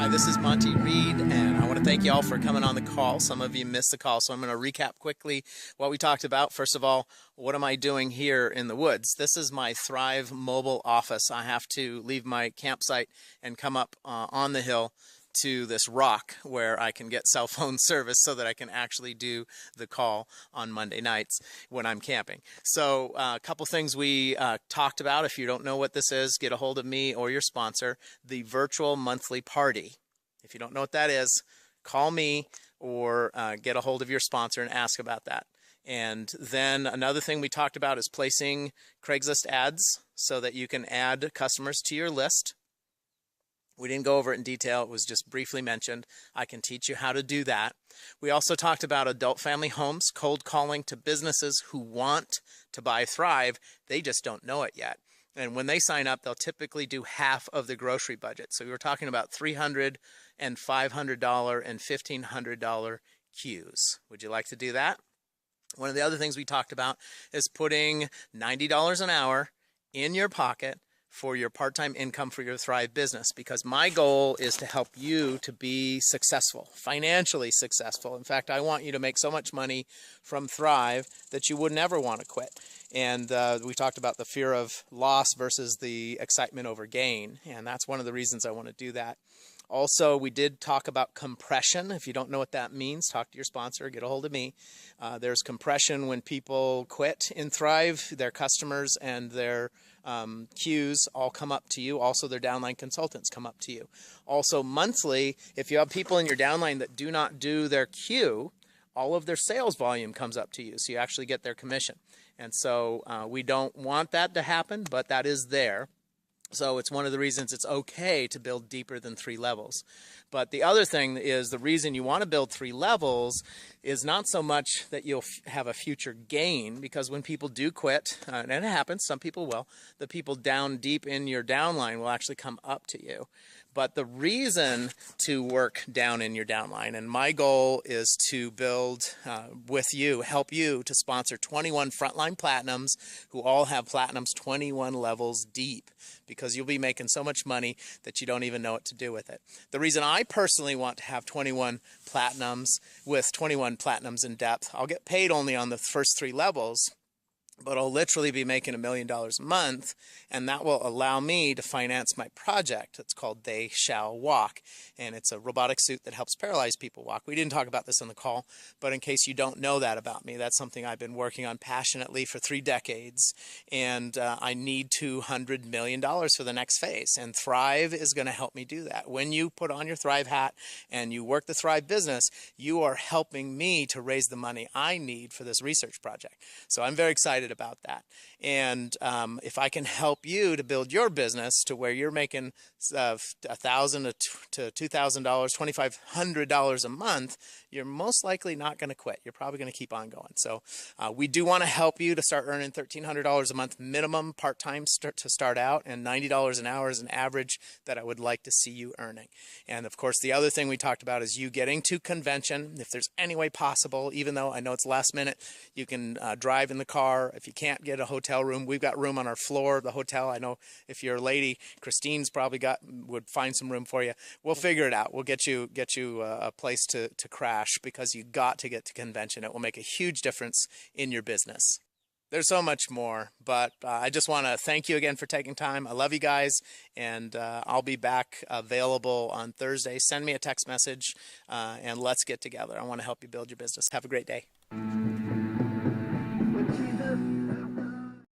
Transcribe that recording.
Hi, this is Monty Reed, and I want to thank you all for coming on the call. Some of you missed the call, so I'm going to recap quickly what we talked about. First of all, what am I doing here in the woods? This is my Thrive mobile office. I have to leave my campsite and come up on the hill to this rock where I can get cell phone service so that I can actually do the call on Monday nights when I'm camping. So a couple things we talked about. If you don't know what this is, get a hold of me or your sponsor, the virtual monthly party. If you don't know what that is, call me or get a hold of your sponsor and ask about that. And then another thing we talked about is placing Craigslist ads so that you can add customers to your list. We didn't go over it in detail. It was just briefly mentioned. I can teach you how to do that. We also talked about adult family homes, cold calling to businesses who want to buy Thrive. They just don't know it yet. And when they sign up, they'll typically do half of the grocery budget. So we were talking about $300 and $500 and $1,500 queues. Would you like to do that? One of the other things we talked about is putting $90 an hour in your pocket for your part-time income for your Thrive business, because my goal is to help you to be successful, financially successful. In fact, I want you to make so much money from Thrive that you would never want to quit. And we talked about the fear of loss versus the excitement over gain, and that's one of the reasons I want to do that. Also, we did talk about compression. If you don't know what that means, talk to your sponsor, get a hold of me. There's compression when people quit in Thrive. Their customers and their queues all come up to you. Also, their downline consultants come up to you. Also, monthly, if you have people in your downline that do not do their queue, all of their sales volume comes up to you, so you actually get their commission. And so we don't want that to happen, but that is there. So it's one of the reasons it's okay to build deeper than 3 levels. But the other thing is, the reason you want to build 3 levels is not so much that you'll have a future gain, because when people do quit, and it happens, some people will, the people down deep in your downline will actually come up to you. But the reason to work down in your downline, and my goal is to build with you, help you to sponsor 21 frontline platinums who all have platinums 21 levels deep, because you'll be making so much money that you don't even know what to do with it. The reason I personally want to have 21 platinums with 21 platinums in depth, I'll get paid only on the first 3 levels, but I'll literally be making $1 million a month, and that will allow me to finance my project. It's called They Shall Walk, and it's a robotic suit that helps paralyzed people walk. We didn't talk about this on the call, but in case you don't know that about me, that's something I've been working on passionately for 3 decades, and I need $200 million for the next phase, and Thrive is going to help me do that. When you put on your Thrive hat and you work the Thrive business, you are helping me to raise the money I need for this research project. So I'm very excited about that. And if I can help you to build your business to where you're making $1,000 to $2,000, $2,500 a month, you're most likely not going to quit. You're probably going to keep on going. So we do want to help you to start earning $1,300 a month minimum part-time to start out, and $90 an hour is an average that I would like to see you earning. And of course, the other thing we talked about is you getting to convention. If there's any way possible, even though I know it's last minute, you can drive in the car. If you can't get a hotel room, we've got room on our floor of the hotel. I know if you're a lady, Christine's probably would find some room for you. We'll figure it out. We'll get you a place to crash, because you got to get to convention. It will make a huge difference in your business. There's so much more, but I just want to thank you again for taking time. I love you guys, and I'll be back available on Thursday. Send me a text message, and let's get together. I want to help you build your business. Have a great day.